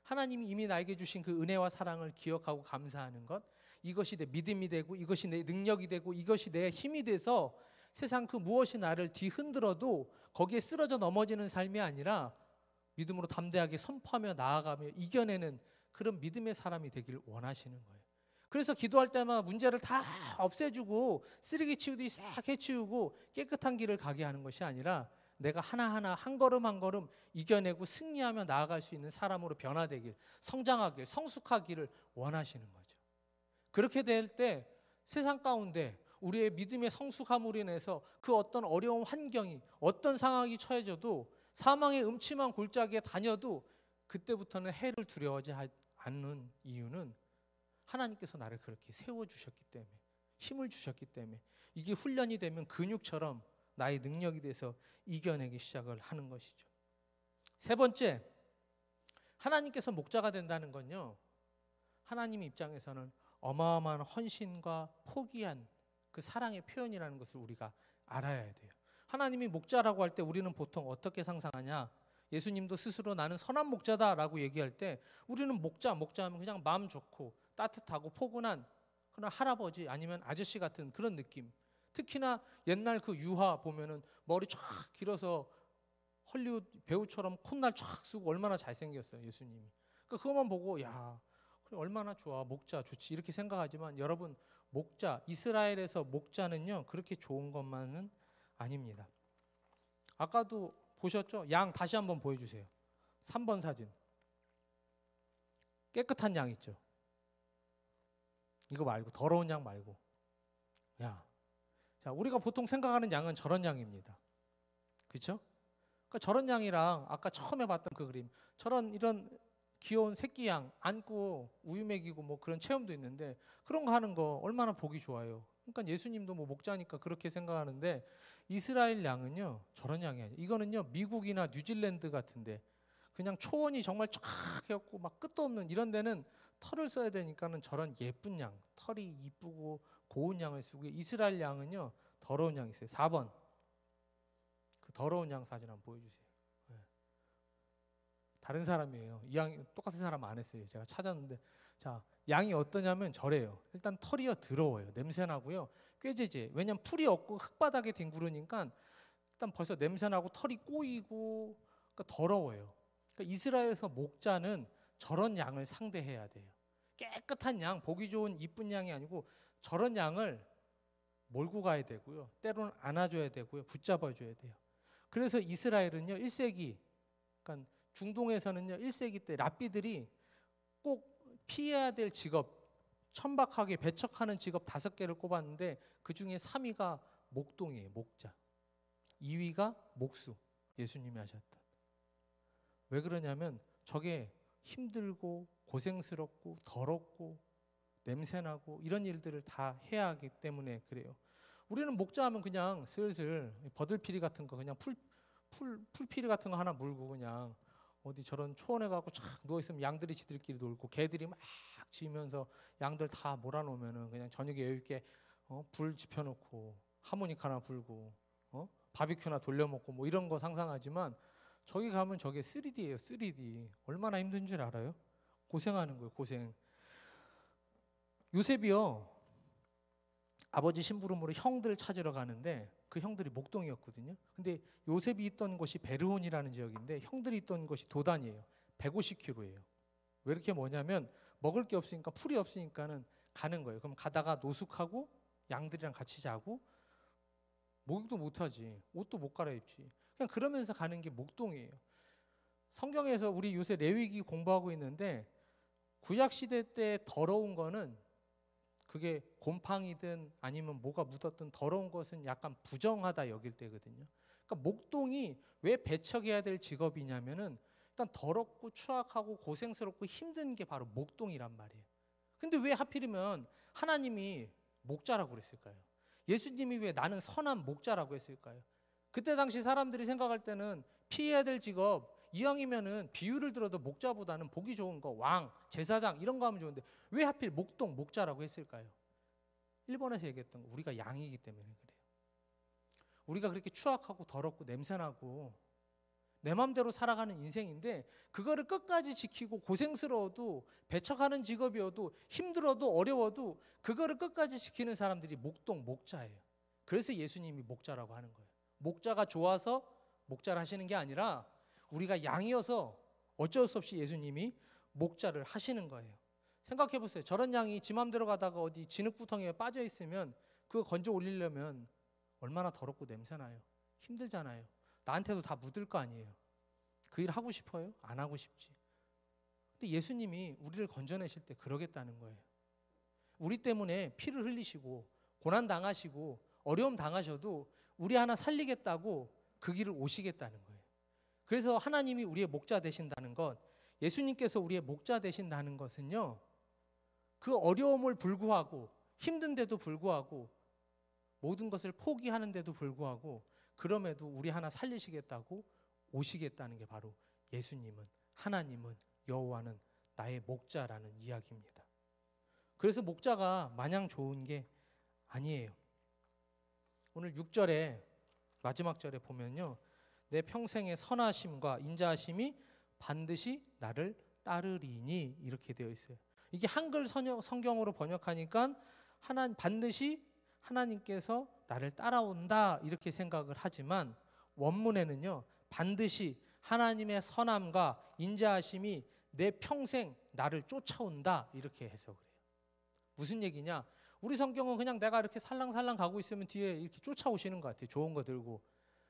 하나님이 이미 나에게 주신 그 은혜와 사랑을 기억하고 감사하는 것, 이것이 내 믿음이 되고 이것이 내 능력이 되고 이것이 내 힘이 돼서 세상 그 무엇이 나를 뒤흔들어도 거기에 쓰러져 넘어지는 삶이 아니라 믿음으로 담대하게 선포하며 나아가며 이겨내는 그런 믿음의 사람이 되길 원하시는 거예요. 그래서 기도할 때마다 문제를 다 없애주고 쓰레기 치우듯이 싹 해치우고 깨끗한 길을 가게 하는 것이 아니라 내가 하나하나 한 걸음 한 걸음 이겨내고 승리하며 나아갈 수 있는 사람으로 변화되길, 성장하길, 성숙하기를 원하시는 거죠. 그렇게 될 때 세상 가운데 우리의 믿음의 성숙함으로 인해서 그 어떤 어려운 환경이, 어떤 상황이 처해져도 사망의 음침한 골짜기에 다녀도 그때부터는 해를 두려워하지 않는 이유는 하나님께서 나를 그렇게 세워주셨기 때문에, 힘을 주셨기 때문에, 이게 훈련이 되면 근육처럼 나의 능력이 돼서 이겨내기 시작을 하는 것이죠. 세 번째, 하나님께서 목자가 된다는 건요, 하나님 입장에서는 어마어마한 헌신과 포기한 그 사랑의 표현이라는 것을 우리가 알아야 돼요. 하나님이 목자라고 할 때 우리는 보통 어떻게 상상하냐? 예수님도 스스로 나는 선한 목자다라고 얘기할 때 우리는 목자하면 그냥 마음 좋고 따뜻하고 포근한 그런 할아버지 아니면 아저씨 같은 그런 느낌. 특히나 옛날 그 유화 보면은 머리 쫙 길어서 헐리우드 배우처럼 콧날 쫙 쓰고 얼마나 잘생겼어요, 예수님이. 그러니까 그것만 보고 야, 그래 얼마나 좋아, 목자 좋지 이렇게 생각하지만 여러분, 목자, 이스라엘에서 목자는요 그렇게 좋은 것만은 아닙니다. 아까도 보셨죠? 양 다시 한번 보여주세요. 3번 사진. 깨끗한 양 있죠? 이거 말고, 더러운 양 말고. 야, 자, 우리가 보통 생각하는 양은 저런 양입니다. 그렇죠? 그러니까 저런 양이랑 아까 처음에 봤던 그 그림, 이런 귀여운 새끼 양 안고 우유 먹이고 뭐 그런 체험도 있는데 그런 거 하는 거 얼마나 보기 좋아요. 그러니까 예수님도 뭐 목자니까 그렇게 생각하는데 이스라엘 양은요 저런 양이 아니에요. 이거는요 미국이나 뉴질랜드 같은데 그냥 초원이 정말 쫙 해갖고 막 끝도 없는 이런 데는 털을 써야 되니까는 저런 예쁜 양, 털이 이쁘고 고운 양을 쓰고, 이스라엘 양은요 더러운 양이 있어요. 4번 그 더러운 양 사진 한번 보여주세요. 네. 다른 사람이에요. 이 양이 똑같은 사람 안 했어요. 제가 찾았는데, 자, 양이 어떠냐면 저래요. 일단 털이요 더러워요. 냄새나고요. 꾀지지. 왜냐면 풀이 없고 흙바닥에 뒹구르니까 일단 벌써 냄새나고 털이 꼬이고 그러니까 더러워요. 그러니까 이스라엘에서 목자는 저런 양을 상대해야 돼요. 깨끗한 양, 보기 좋은 이쁜 양이 아니고 저런 양을 몰고 가야 되고요. 때로는 안아줘야 되고요. 붙잡아줘야 돼요. 그래서 이스라엘은요 1세기, 그러니까 중동에서는요 1세기 때 랍비들이 꼭 피해야 될 직업, 천박하게 배척하는 직업 5개를 꼽았는데 그 중에 3위가 목동이에요. 목자. 2위가 목수, 예수님이 하셨던. 왜 그러냐면 저게 힘들고 고생스럽고 더럽고 냄새나고 이런 일들을 다 해야 하기 때문에 그래요. 우리는 목자하면 그냥 슬슬 버들피리 같은 거 그냥 풀피리 같은 거 하나 물고 그냥 어디 저런 초원에 가고 쫙 누워있으면 양들이 지들끼리 놀고 개들이 막 짖으면서 양들 다 몰아놓으면은 그냥 저녁에 여유있게 불 지펴놓고 하모니카나 불고 바비큐나 돌려먹고 뭐 이런 거 상상하지만 저기 가면 저게 3D예요. 3D. 얼마나 힘든 줄 알아요? 고생하는 거예요. 고생. 요셉이요 아버지 심부름으로 형들 찾으러 가는데 그 형들이 목동이었거든요. 근데 요셉이 있던 곳이 베르온이라는 지역인데 형들이 있던 곳이 도단이에요. 150km예요. 왜 이렇게 뭐냐면 먹을 게 없으니까, 풀이 없으니까는 가는 거예요. 그럼 가다가 노숙하고 양들이랑 같이 자고 목욕도 못하지, 옷도 못 갈아입지. 그냥 그러면서 가는 게 목동이에요. 성경에서 우리 요새 레위기 공부하고 있는데 구약 시대 때 더러운 거는 그게 곰팡이든 아니면 뭐가 묻었든 더러운 것은 약간 부정하다 여길 때거든요. 그러니까 목동이 왜 배척해야 될 직업이냐면은 일단 더럽고 추악하고 고생스럽고 힘든 게 바로 목동이란 말이에요. 근데 왜 하필이면 하나님이 목자라고 그랬을까요? 예수님이 왜 나는 선한 목자라고 했을까요? 그때 당시 사람들이 생각할 때는 피해야 될 직업, 이왕이면은 비유를 들어도 목자보다는 보기 좋은 거 왕, 제사장 이런 거 하면 좋은데 왜 하필 목동 목자라고 했을까요? 일본에서 얘기했던 거 우리가 양이기 때문에 그래요. 우리가 그렇게 추악하고 더럽고 냄새나고 내 맘대로 살아가는 인생인데 그거를 끝까지 지키고 고생스러워도 배척하는 직업이어도 힘들어도 어려워도 그거를 끝까지 지키는 사람들이 목자예요. 그래서 예수님이 목자라고 하는 거예요. 목자가 좋아서 목자를 하시는 게 아니라 우리가 양이어서 어쩔 수 없이 예수님이 목자를 하시는 거예요. 생각해 보세요. 저런 양이 지 맘대로 가다가 어디 진흙구덩이에 빠져 있으면 그거 건져 올리려면 얼마나 더럽고 냄새나요. 힘들잖아요. 나한테도 다 묻을 거 아니에요. 그 일 하고 싶어요? 안 하고 싶지. 근데 예수님이 우리를 건져내실 때 그러겠다는 거예요. 우리 때문에 피를 흘리시고 고난 당하시고 어려움 당하셔도 우리 하나 살리겠다고 그 길을 오시겠다는 거예요. 그래서 하나님이 우리의 목자 되신다는 것, 예수님께서 우리의 목자 되신다는 것은요, 그 어려움을 불구하고 힘든데도 불구하고 모든 것을 포기하는데도 불구하고 그럼에도 우리 하나 살리시겠다고 오시겠다는 게 바로 예수님은, 하나님은, 여호와는 나의 목자라는 이야기입니다. 그래서 목자가 마냥 좋은 게 아니에요. 오늘 6절에 마지막 절에 보면요, 내 평생의 선하심과 인자하심이 반드시 나를 따르리니 이렇게 되어 있어요. 이게 한글 성경으로 번역하니까 반드시 하나님께서 나를 따라온다 이렇게 생각을 하지만 원문에는요, 반드시 하나님의 선함과 인자하심이 내 평생 나를 쫓아온다 이렇게 해석을 해요. 무슨 얘기냐? 우리 성경은 그냥 내가 이렇게 살랑살랑 가고 있으면 뒤에 이렇게 쫓아오시는 것 같아요. 좋은 거 들고.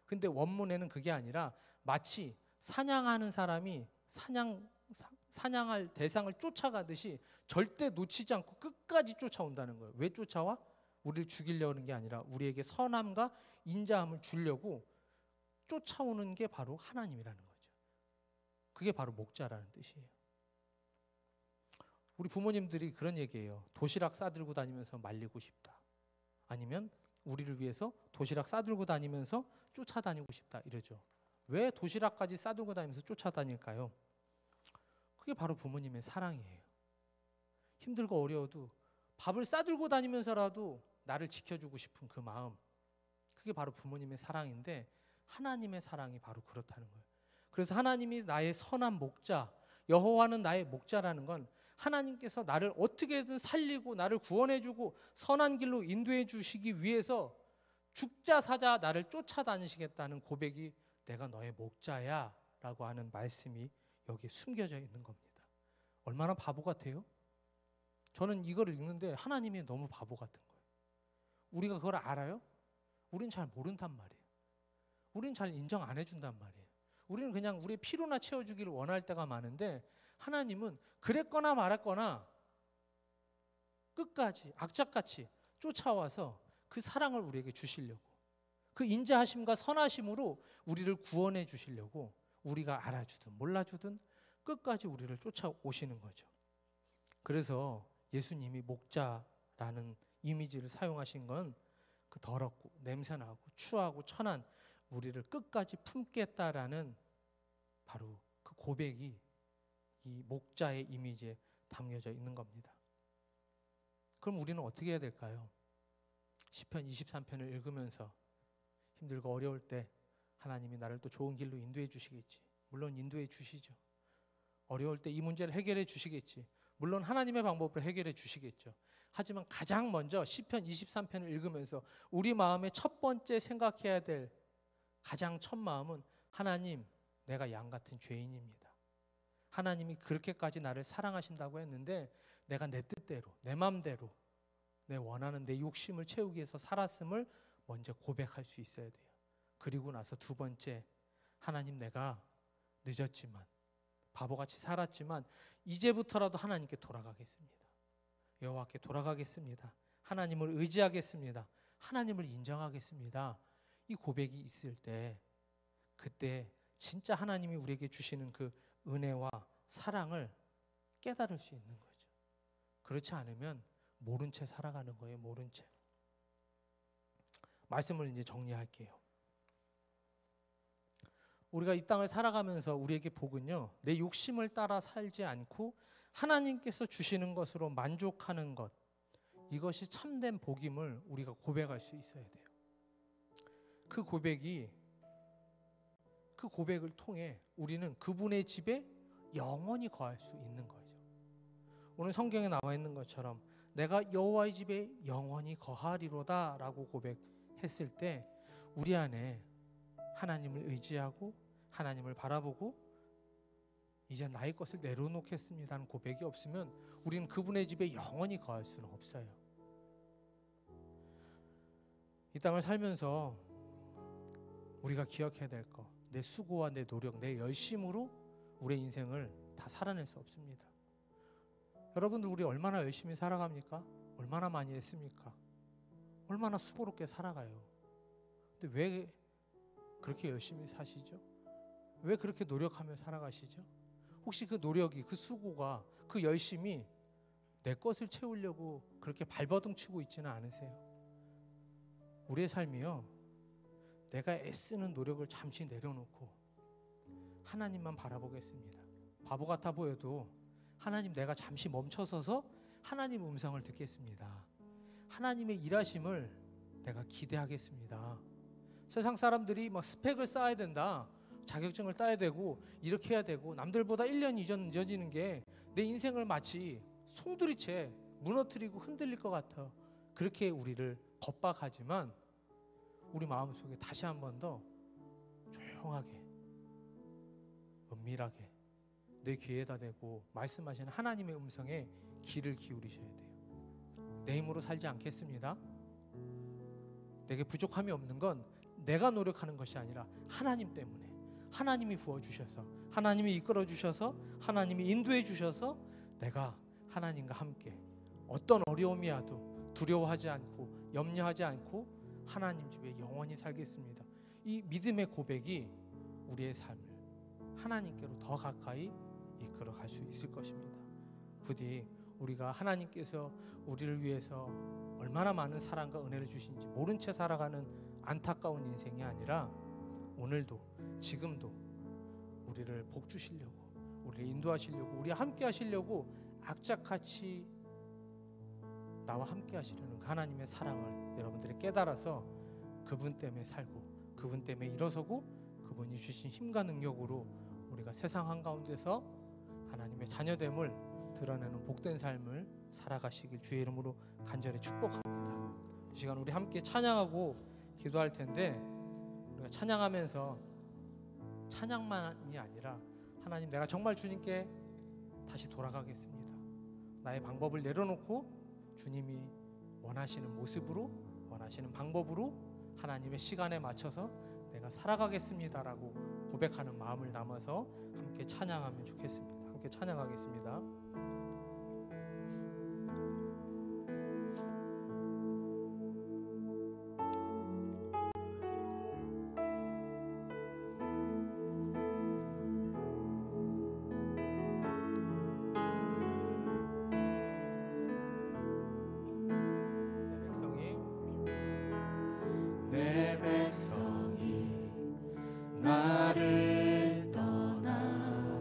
근데 원문에는 그게 아니라 마치 사냥하는 사람이 사냥할 대상을 쫓아가듯이 절대 놓치지 않고 끝까지 쫓아온다는 거예요. 왜 쫓아와? 우리를 죽이려는 게 아니라 우리에게 선함과 인자함을 주려고 쫓아오는 게 바로 하나님이라는 거죠. 그게 바로 목자라는 뜻이에요. 우리 부모님들이 그런 얘기해요. 도시락 싸들고 다니면서 말리고 싶다. 아니면 우리를 위해서 도시락 싸들고 다니면서 쫓아다니고 싶다 이러죠. 왜 도시락까지 싸들고 다니면서 쫓아다닐까요? 그게 바로 부모님의 사랑이에요. 힘들고 어려워도 밥을 싸들고 다니면서라도 나를 지켜주고 싶은 그 마음, 그게 바로 부모님의 사랑인데 하나님의 사랑이 바로 그렇다는 거예요. 그래서 하나님이 나의 선한 목자, 여호와는 나의 목자라는 건 하나님께서 나를 어떻게든 살리고 나를 구원해주고 선한 길로 인도해 주시기 위해서 죽자 사자 나를 쫓아다니시겠다는 고백이 내가 너의 목자야 라고 하는 말씀이 여기에 숨겨져 있는 겁니다. 얼마나 바보 같아요? 저는 이거를 읽는데 하나님이 너무 바보 같은 거예요. 우리가 그걸 알아요? 우린 잘 모른단 말이에요. 우린 잘 인정 안 해준단 말이에요. 우리는 그냥 우리의 피로나 채워주기를 원할 때가 많은데 하나님은 그랬거나 말았거나 끝까지 악착같이 쫓아와서 그 사랑을 우리에게 주시려고, 그 인자하심과 선하심으로 우리를 구원해 주시려고 우리가 알아주든 몰라주든 끝까지 우리를 쫓아오시는 거죠. 그래서 예수님이 목자라는 이미지를 사용하신 건 그 더럽고 냄새나고 추하고 천한 우리를 끝까지 품겠다라는 바로 그 고백이 이 목자의 이미지에 담겨져 있는 겁니다. 그럼 우리는 어떻게 해야 될까요? 시편 23편을 읽으면서 힘들고 어려울 때 하나님이 나를 또 좋은 길로 인도해 주시겠지. 물론 인도해 주시죠. 어려울 때 이 문제를 해결해 주시겠지. 물론 하나님의 방법으로 해결해 주시겠죠. 하지만 가장 먼저 시편 23편을 읽으면서 우리 마음의 첫 번째 생각해야 될 가장 첫 마음은 하나님, 내가 양 같은 죄인입니다. 하나님이 그렇게까지 나를 사랑하신다고 했는데 내가 내 뜻대로, 내 맘대로, 내 원하는 내 욕심을 채우기 위해서 살았음을 먼저 고백할 수 있어야 돼요. 그리고 나서 두 번째, 하나님, 내가 늦었지만 바보같이 살았지만 이제부터라도 하나님께 돌아가겠습니다. 여호와께 돌아가겠습니다. 하나님을 의지하겠습니다. 하나님을 인정하겠습니다. 이 고백이 있을 때 그때 진짜 하나님이 우리에게 주시는 그 은혜와 사랑을 깨달을 수 있는 거죠. 그렇지 않으면 모른 채 살아가는 거예요. 모른 채. 말씀을 이제 정리할게요. 우리가 이 땅을 살아가면서 우리에게 복은요, 내 욕심을 따라 살지 않고 하나님께서 주시는 것으로 만족하는 것, 이것이 참된 복임을 우리가 고백할 수 있어야 돼요. 그 고백을 통해 우리는 그분의 집에 영원히 거할 수 있는 거죠. 오늘 성경에 나와 있는 것처럼 내가 여호와의 집에 영원히 거하리로다 라고 고백했을 때 우리 안에 하나님을 의지하고 하나님을 바라보고 이제 나의 것을 내려놓겠습니다는 고백이 없으면 우리는 그분의 집에 영원히 거할 수는 없어요. 이 땅을 살면서 우리가 기억해야 될 것, 내 수고와 내 노력, 내 열심으로 우리의 인생을 다 살아낼 수 없습니다. 여러분들 우리 얼마나 열심히 살아갑니까? 얼마나 많이 했습니까? 얼마나 수고롭게 살아가요. 근데 왜 그렇게 열심히 사시죠? 왜 그렇게 노력하며 살아가시죠? 혹시 그 노력이, 그 수고가, 그 열심이 내 것을 채우려고 그렇게 발버둥 치고 있지는 않으세요? 우리의 삶이요, 내가 애쓰는 노력을 잠시 내려놓고 하나님만 바라보겠습니다. 바보 같아 보여도 하나님, 내가 잠시 멈춰서서 하나님 음성을 듣겠습니다. 하나님의 일하심을 내가 기대하겠습니다. 세상 사람들이 막 스펙을 쌓아야 된다, 자격증을 따야 되고 이렇게 해야 되고 남들보다 1년 늦어지는 게 내 인생을 마치 송두리째 무너뜨리고 흔들릴 것 같아. 그렇게 우리를 겁박하지만 우리 마음속에 다시 한 번 더 조용하게 은밀하게 내 귀에다 대고 말씀하시는 하나님의 음성에 귀를 기울이셔야 돼요. 내 힘으로 살지 않겠습니다. 내게 부족함이 없는 건 내가 노력하는 것이 아니라 하나님 때문에, 하나님이 부어주셔서, 하나님이 이끌어주셔서, 하나님이 인도해주셔서 내가 하나님과 함께 어떤 어려움이 와도 두려워하지 않고 염려하지 않고 하나님 집에 영원히 살겠습니다. 이 믿음의 고백이 우리의 삶을 하나님께로 더 가까이 이끌어갈 수 있을 것입니다. 부디 우리가 하나님께서 우리를 위해서 얼마나 많은 사랑과 은혜를 주신지 모른 채 살아가는 안타까운 인생이 아니라 오늘도 지금도 우리를 복 주시려고, 우리를 인도하시려고, 우리와 함께 하시려고 악착같이 나와 함께 하시려는 하나님의 사랑을 여러분들이 깨달아서 그분 때문에 살고 그분 때문에 일어서고 그분이 주신 힘과 능력으로 우리가 세상 한가운데서 하나님의 자녀됨을 드러내는 복된 삶을 살아가시길 주의 이름으로 간절히 축복합니다. 이 시간 우리 함께 찬양하고 기도할 텐데 우리가 찬양하면서 찬양만이 아니라 하나님, 내가 정말 주님께 다시 돌아가겠습니다. 나의 방법을 내려놓고 주님이 원하시는 모습으로, 원하시는 방법으로 하나님의 시간에 맞춰서 내가 살아가겠습니다라고 고백하는 마음을 담아서 함께 찬양하면 좋겠습니다. 함께 찬양하겠습니다. 내 백성이 나를 떠나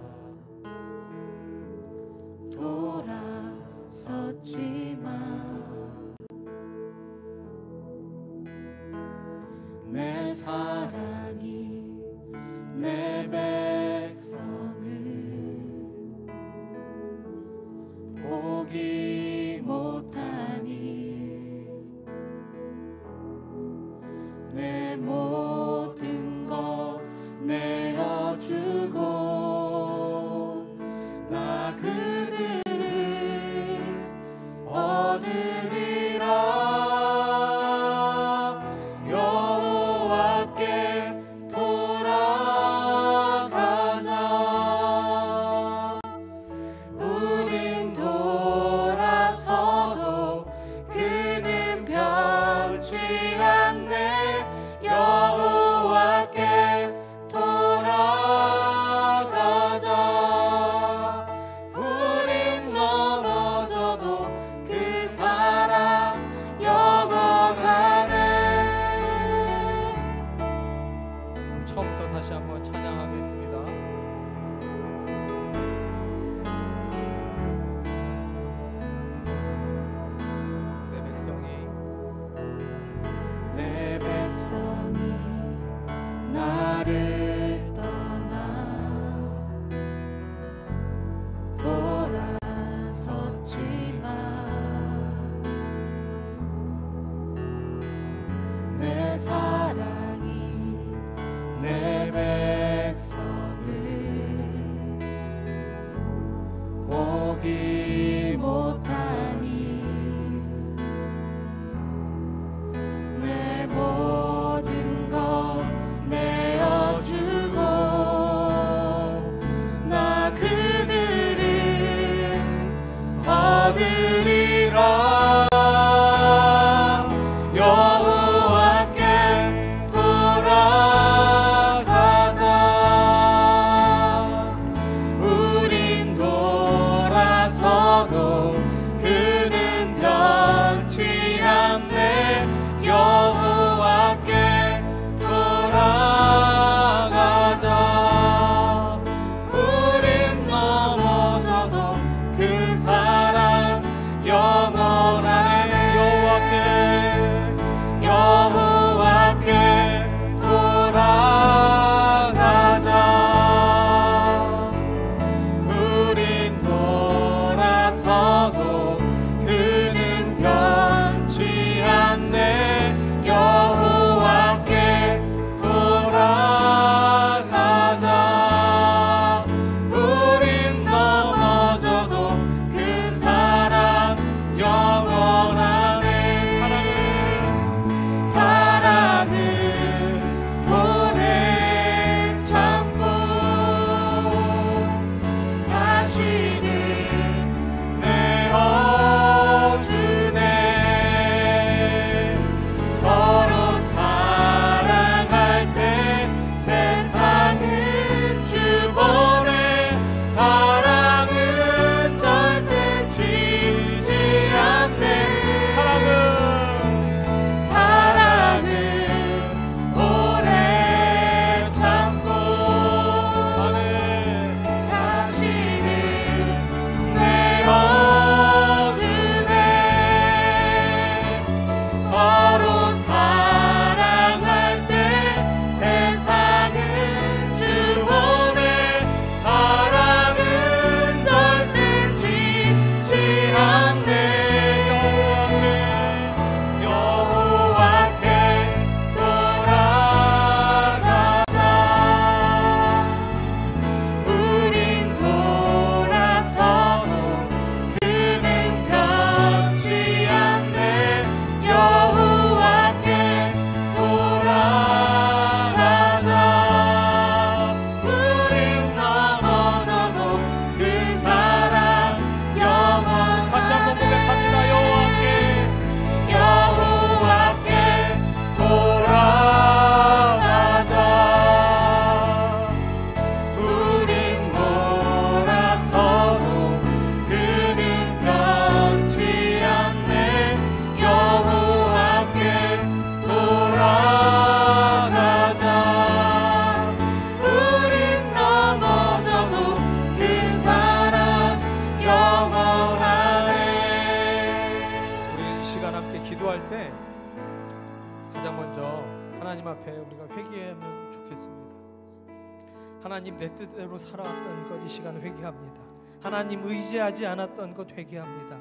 하나님 내 뜻대로 살아왔던 것 이 시간 회개합니다. 하나님 의지하지 않았던 것 회개합니다.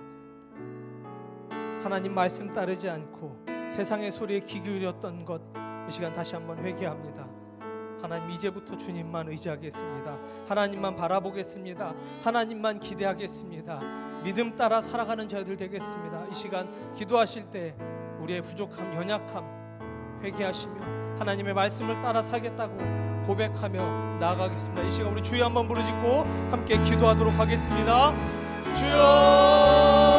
하나님 말씀 따르지 않고 세상의 소리에 귀 기울였던 것 이 시간 다시 한번 회개합니다. 하나님 이제부터 주님만 의지하겠습니다. 하나님만 바라보겠습니다. 하나님만 기대하겠습니다. 믿음 따라 살아가는 저희들 되겠습니다. 이 시간 기도하실 때 우리의 부족함, 연약함 회개하시며 하나님의 말씀을 따라 살겠다고 고백하며 나아가겠습니다. 이 시간 우리 주여 한번 부르짖고 함께 기도하도록 하겠습니다. 주여